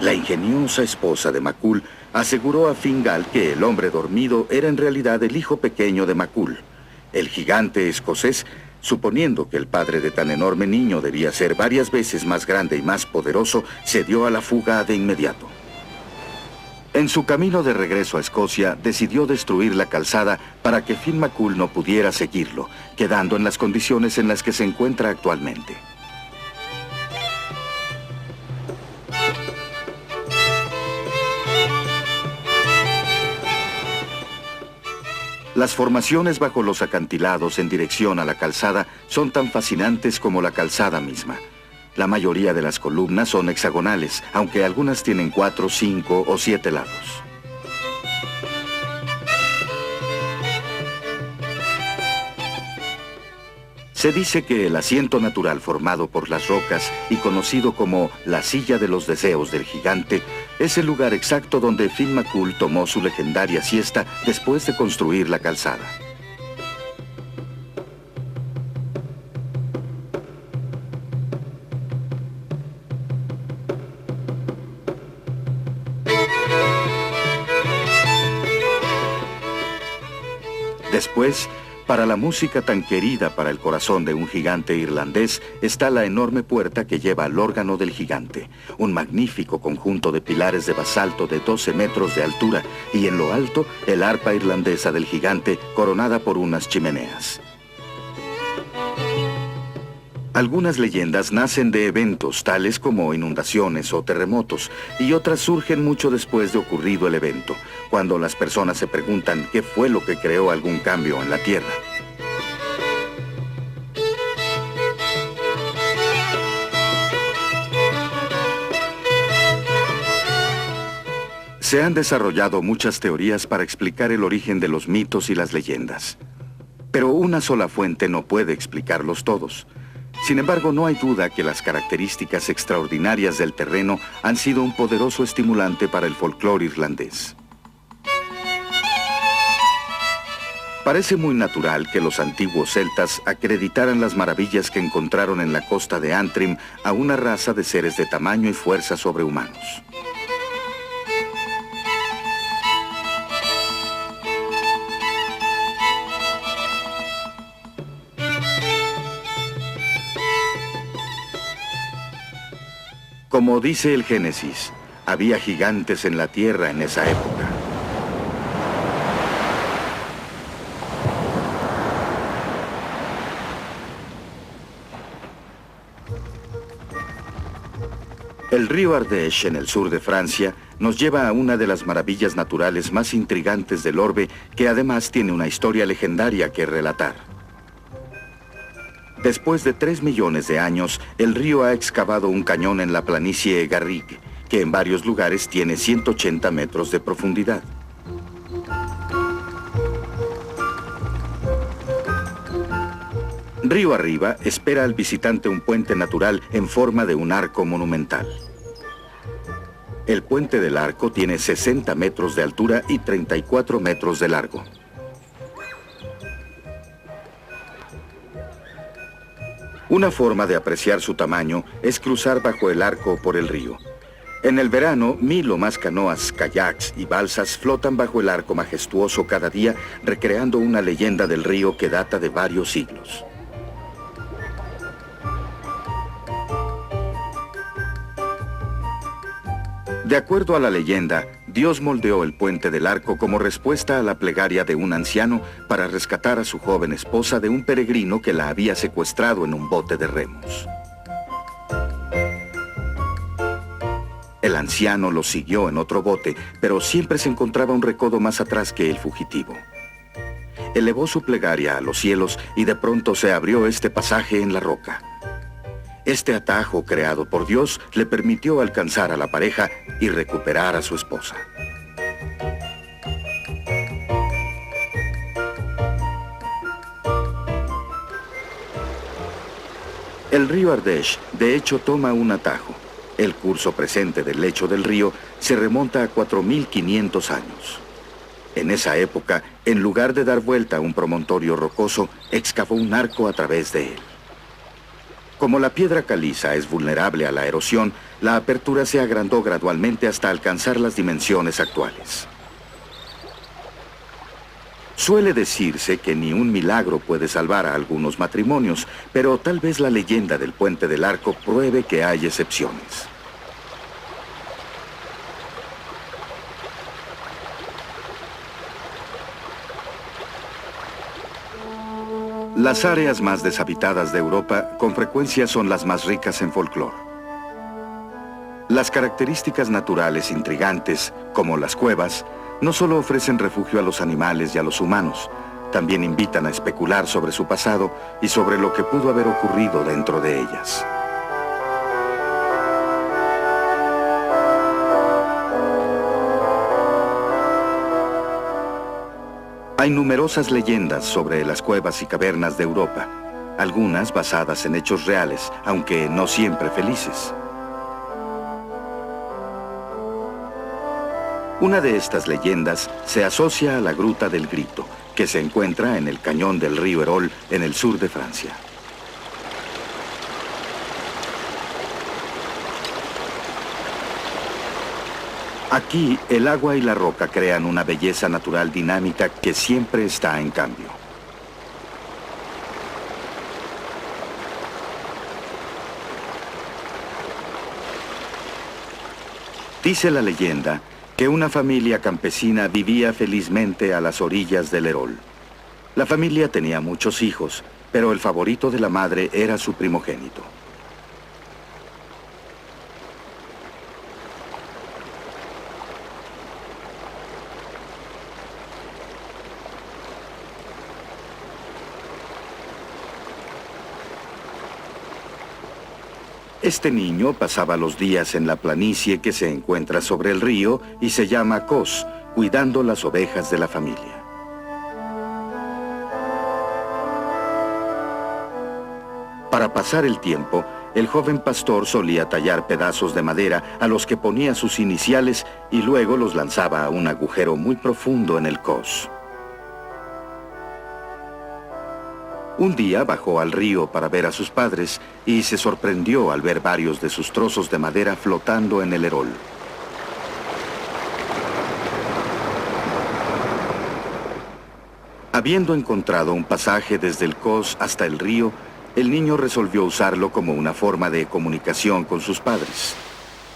La ingeniosa esposa de McCool aseguró a Finn Gall que el hombre dormido era en realidad el hijo pequeño de McCool. El gigante escocés, suponiendo que el padre de tan enorme niño debía ser varias veces más grande y más poderoso, se dio a la fuga de inmediato. En su camino de regreso a Escocia, decidió destruir la calzada para que Finn McCool no pudiera seguirlo, quedando en las condiciones en las que se encuentra actualmente. Las formaciones bajo los acantilados en dirección a la calzada son tan fascinantes como la calzada misma. La mayoría de las columnas son hexagonales, aunque algunas tienen 4, 5 o 7 lados. Se dice que el asiento natural formado por las rocas y conocido como la silla de los deseos del gigante es el lugar exacto donde Finn McCool tomó su legendaria siesta después de construir la calzada. Después, para la música tan querida para el corazón de un gigante irlandés, está la enorme puerta que lleva al órgano del gigante, un magnífico conjunto de pilares de basalto de 12 metros de altura y en lo alto el arpa irlandesa del gigante coronada por unas chimeneas. Algunas leyendas nacen de eventos tales como inundaciones o terremotos, y otras surgen mucho después de ocurrido el evento, cuando las personas se preguntan qué fue lo que creó algún cambio en la Tierra. Se han desarrollado muchas teorías para explicar el origen de los mitos y las leyendas. Pero una sola fuente no puede explicarlos todos. Sin embargo, no hay duda que las características extraordinarias del terreno han sido un poderoso estimulante para el folclore irlandés. Parece muy natural que los antiguos celtas acreditaran las maravillas que encontraron en la costa de Antrim a una raza de seres de tamaño y fuerza sobrehumanos. Como dice el Génesis, había gigantes en la tierra en esa época. El río Ardèche, en el sur de Francia, nos lleva a una de las maravillas naturales más intrigantes del orbe, que además tiene una historia legendaria que relatar. Después de 3 millones de años, el río ha excavado un cañón en la planicie Garrigue, que en varios lugares tiene 180 metros de profundidad. Río arriba, espera al visitante un puente natural en forma de un arco monumental. El puente del arco tiene 60 metros de altura y 34 metros de largo. Una forma de apreciar su tamaño es cruzar bajo el arco por el río. En el verano, 1000 o más canoas, kayaks y balsas flotan bajo el arco majestuoso cada día, recreando una leyenda del río que data de varios siglos. De acuerdo a la leyenda, Dios moldeó el puente del arco como respuesta a la plegaria de un anciano para rescatar a su joven esposa de un peregrino que la había secuestrado en un bote de remos. El anciano lo siguió en otro bote, pero siempre se encontraba un recodo más atrás que el fugitivo. Elevó su plegaria a los cielos y de pronto se abrió este pasaje en la roca. Este atajo creado por Dios le permitió alcanzar a la pareja y recuperar a su esposa. El río Ardèche, de hecho, toma un atajo. El curso presente del lecho del río se remonta a 4500 años. En esa época, en lugar de dar vuelta a un promontorio rocoso, excavó un arco a través de él. Como la piedra caliza es vulnerable a la erosión, la apertura se agrandó gradualmente hasta alcanzar las dimensiones actuales. Suele decirse que ni un milagro puede salvar a algunos matrimonios, pero tal vez la leyenda del Puente del Arco pruebe que hay excepciones. Las áreas más deshabitadas de Europa con frecuencia son las más ricas en folclore. Las características naturales intrigantes, como las cuevas, no solo ofrecen refugio a los animales y a los humanos, también invitan a especular sobre su pasado y sobre lo que pudo haber ocurrido dentro de ellas. Hay numerosas leyendas sobre las cuevas y cavernas de Europa, algunas basadas en hechos reales, aunque no siempre felices. Una de estas leyendas se asocia a la Gruta del Grito, que se encuentra en el cañón del río Herol, en el sur de Francia. Aquí, el agua y la roca crean una belleza natural dinámica que siempre está en cambio. Dice la leyenda que una familia campesina vivía felizmente a las orillas del Herol. La familia tenía muchos hijos, pero el favorito de la madre era su primogénito. Este niño pasaba los días en la planicie que se encuentra sobre el río y se llama Cos, cuidando las ovejas de la familia. Para pasar el tiempo, el joven pastor solía tallar pedazos de madera a los que ponía sus iniciales y luego los lanzaba a un agujero muy profundo en el Cos. Un día bajó al río para ver a sus padres y se sorprendió al ver varios de sus trozos de madera flotando en el Herol. Habiendo encontrado un pasaje desde el Cos hasta el río, el niño resolvió usarlo como una forma de comunicación con sus padres.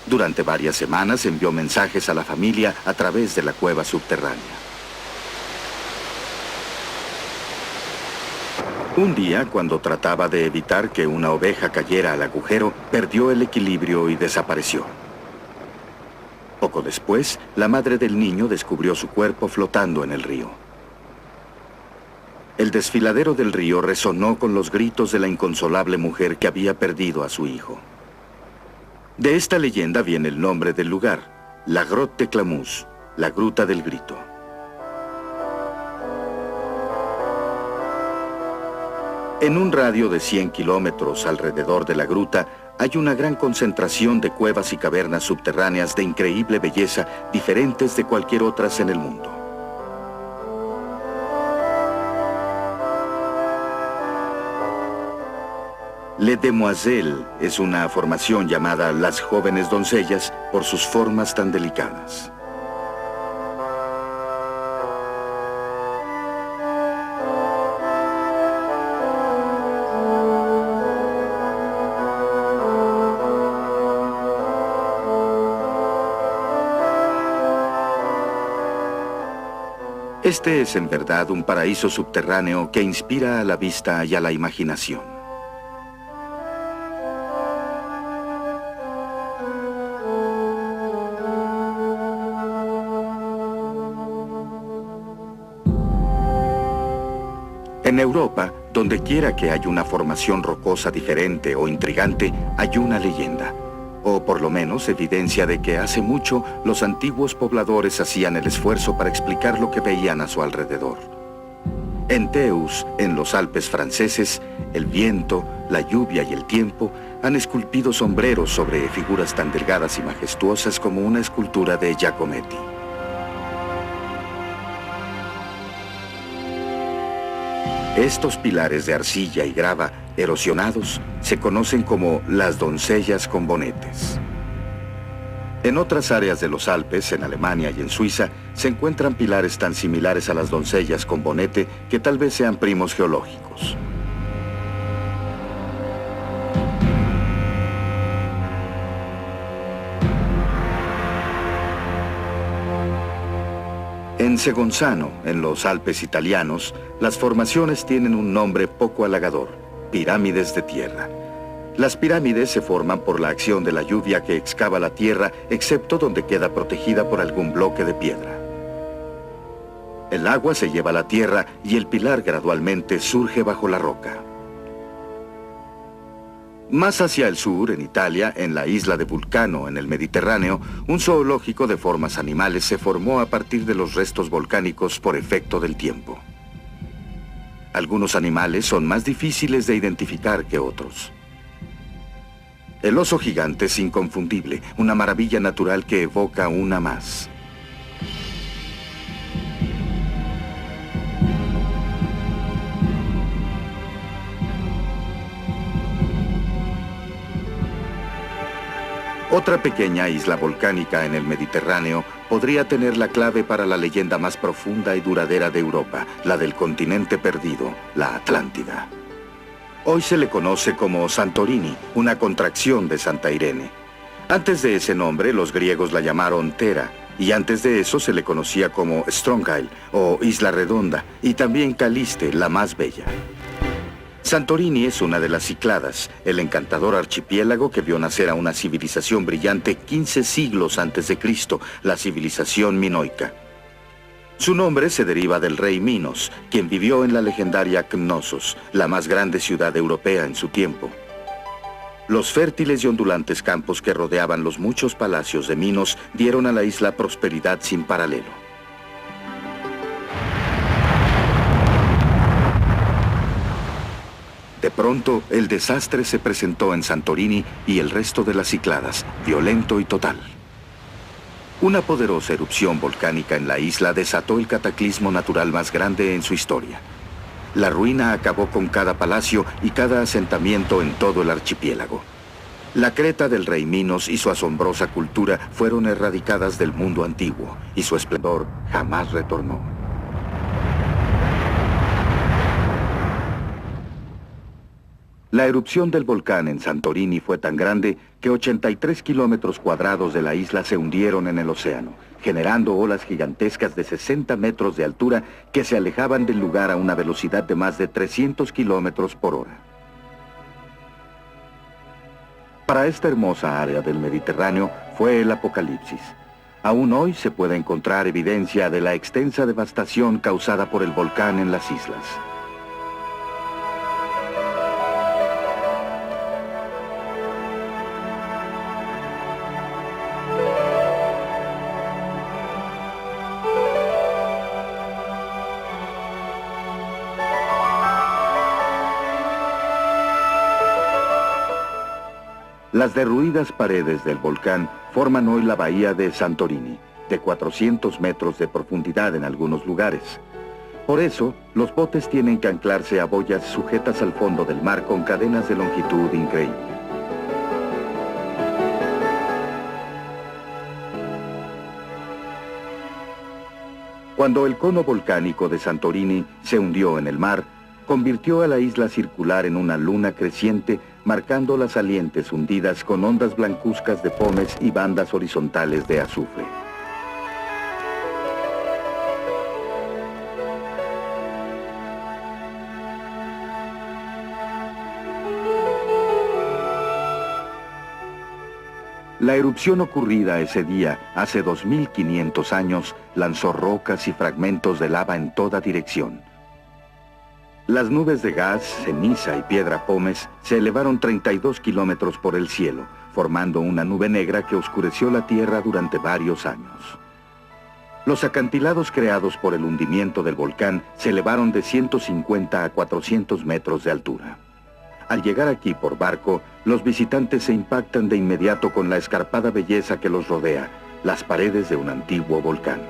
Durante varias semanas envió mensajes a la familia a través de la cueva subterránea. Un día, cuando trataba de evitar que una oveja cayera al agujero, perdió el equilibrio y desapareció. Poco después, la madre del niño descubrió su cuerpo flotando en el río. El desfiladero del río resonó con los gritos de la inconsolable mujer que había perdido a su hijo. De esta leyenda viene el nombre del lugar, la Grotte Clamuse, la Gruta del Grito. En un radio de 100 kilómetros alrededor de la gruta hay una gran concentración de cuevas y cavernas subterráneas de increíble belleza, diferentes de cualquier otras en el mundo. Les Demoiselles es una formación llamada las jóvenes doncellas por sus formas tan delicadas. Este es en verdad un paraíso subterráneo que inspira a la vista y a la imaginación. En Europa, donde quiera que haya una formación rocosa diferente o intrigante, hay una leyenda. O por lo menos evidencia de que hace mucho los antiguos pobladores hacían el esfuerzo para explicar lo que veían a su alrededor. En Teus, en los Alpes franceses, el viento, la lluvia y el tiempo han esculpido sombreros sobre figuras tan delgadas y majestuosas como una escultura de Giacometti. Estos pilares de arcilla y grava erosionados se conocen como las doncellas con bonetes. En otras áreas de los Alpes, en Alemania y en Suiza, se encuentran pilares tan similares a las doncellas con bonete que tal vez sean primos geológicos. En Segonzano, en los Alpes italianos, las formaciones tienen un nombre poco halagador: pirámides de tierra. Las pirámides se forman por la acción de la lluvia que excava la tierra, excepto donde queda protegida por algún bloque de piedra. El agua se lleva a la tierra y el pilar gradualmente surge bajo la roca. Más hacia el sur, en Italia, en la isla de Vulcano, en el Mediterráneo, un zoológico de formas animales se formó a partir de los restos volcánicos por efecto del tiempo. Algunos animales son más difíciles de identificar que otros. El oso gigante es inconfundible, una maravilla natural que evoca una más. Otra pequeña isla volcánica en el Mediterráneo podría tener la clave para la leyenda más profunda y duradera de Europa, la del continente perdido, la Atlántida. Hoy se le conoce como Santorini, una contracción de Santa Irene. Antes de ese nombre, los griegos la llamaron Thera, y antes de eso se le conocía como Strongyle, o Isla Redonda, y también Caliste, la más bella. Santorini es una de las Cícladas, el encantador archipiélago que vio nacer a una civilización brillante 15 siglos antes de Cristo, la civilización minoica. Su nombre se deriva del rey Minos, quien vivió en la legendaria Cnossos, la más grande ciudad europea en su tiempo. Los fértiles y ondulantes campos que rodeaban los muchos palacios de Minos dieron a la isla prosperidad sin paralelo. De pronto, el desastre se presentó en Santorini y el resto de las Cícladas, violento y total. Una poderosa erupción volcánica en la isla desató el cataclismo natural más grande en su historia. La ruina acabó con cada palacio y cada asentamiento en todo el archipiélago. La creta del rey Minos y su asombrosa cultura fueron erradicadas del mundo antiguo, y su esplendor jamás retornó. La erupción del volcán en Santorini fue tan grande que 83 kilómetros cuadrados de la isla se hundieron en el océano, generando olas gigantescas de 60 metros de altura que se alejaban del lugar a una velocidad de más de 300 kilómetros por hora. Para esta hermosa área del Mediterráneo fue el apocalipsis. Aún hoy se puede encontrar evidencia de la extensa devastación causada por el volcán en las islas. Las derruidas paredes del volcán forman hoy la bahía de Santorini, de 400 metros de profundidad en algunos lugares. Por eso, los botes tienen que anclarse a boyas sujetas al fondo del mar con cadenas de longitud increíble. Cuando el cono volcánico de Santorini se hundió en el mar, convirtió a la isla circular en una luna creciente, marcando las salientes hundidas con ondas blancuzcas de pomes y bandas horizontales de azufre. La erupción ocurrida ese día, hace 2500 años, lanzó rocas y fragmentos de lava en toda dirección. Las nubes de gas, ceniza y piedra pómez se elevaron 32 kilómetros por el cielo, formando una nube negra que oscureció la tierra durante varios años. Los acantilados creados por el hundimiento del volcán se elevaron de 150 a 400 metros de altura. Al llegar aquí por barco, los visitantes se impactan de inmediato con la escarpada belleza que los rodea, las paredes de un antiguo volcán.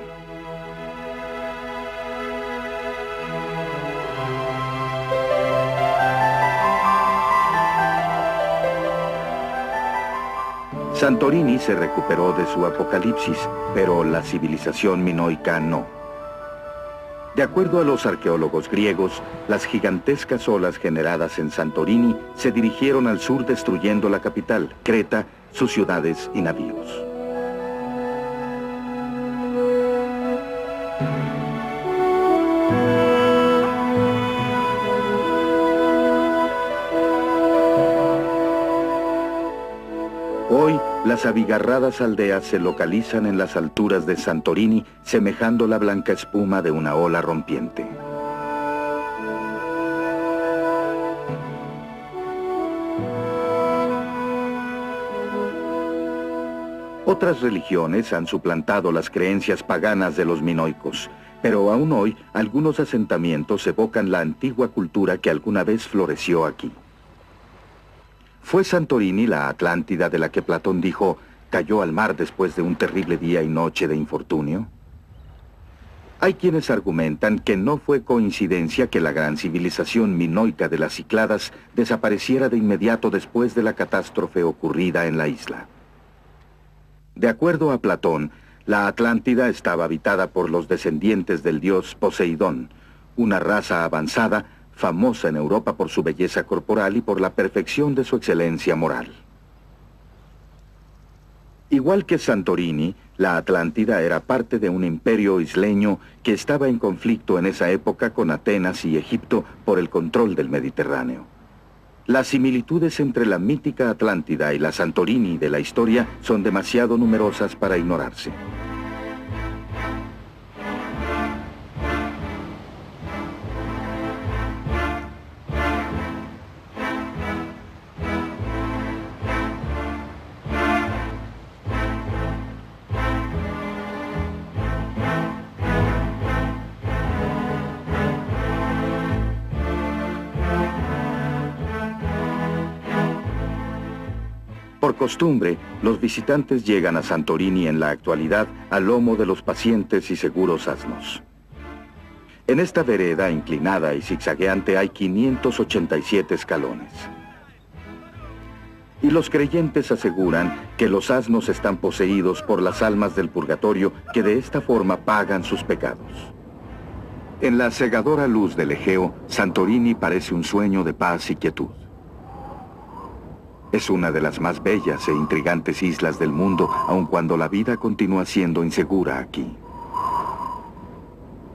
Santorini se recuperó de su apocalipsis, pero la civilización minoica no. De acuerdo a los arqueólogos griegos, las gigantescas olas generadas en Santorini se dirigieron al sur destruyendo la capital, Creta, sus ciudades y navíos. Hoy, las abigarradas aldeas se localizan en las alturas de Santorini, semejando la blanca espuma de una ola rompiente. Otras religiones han suplantado las creencias paganas de los minoicos, pero aún hoy algunos asentamientos evocan la antigua cultura que alguna vez floreció aquí. ¿Fue Santorini la Atlántida de la que Platón dijo, cayó al mar después de un terrible día y noche de infortunio? Hay quienes argumentan que no fue coincidencia que la gran civilización minoica de las Cícladas desapareciera de inmediato después de la catástrofe ocurrida en la isla. De acuerdo a Platón, la Atlántida estaba habitada por los descendientes del dios Poseidón, una raza avanzada, famosa en Europa por su belleza corporal y por la perfección de su excelencia moral. Igual que Santorini, la Atlántida era parte de un imperio isleño que estaba en conflicto en esa época con Atenas y Egipto por el control del Mediterráneo. Las similitudes entre la mítica Atlántida y la Santorini de la historia son demasiado numerosas para ignorarse. Por costumbre, los visitantes llegan a Santorini en la actualidad al lomo de los pacientes y seguros asnos. En esta vereda inclinada y zigzagueante hay 587 escalones. Y los creyentes aseguran que los asnos están poseídos por las almas del purgatorio que de esta forma pagan sus pecados. En la cegadora luz del Egeo, Santorini parece un sueño de paz y quietud. Es una de las más bellas e intrigantes islas del mundo, aun cuando la vida continúa siendo insegura aquí.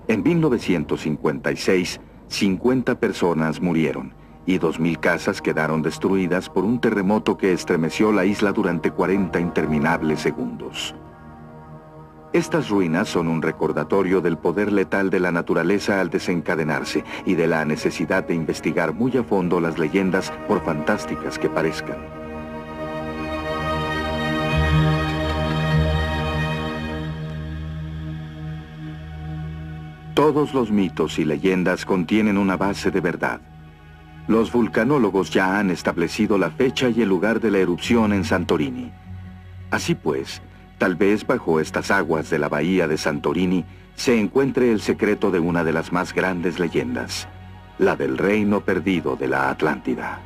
En 1956, 50 personas murieron y 2000 casas quedaron destruidas por un terremoto que estremeció la isla durante 40 interminables segundos. Estas ruinas son un recordatorio del poder letal de la naturaleza al desencadenarse y de la necesidad de investigar muy a fondo las leyendas, por fantásticas que parezcan. Todos los mitos y leyendas contienen una base de verdad. Los vulcanólogos ya han establecido la fecha y el lugar de la erupción en Santorini. Así pues, Tal vez bajo estas aguas de la bahía de Santorini se encuentre el secreto de una de las más grandes leyendas, la del reino perdido de la Atlántida.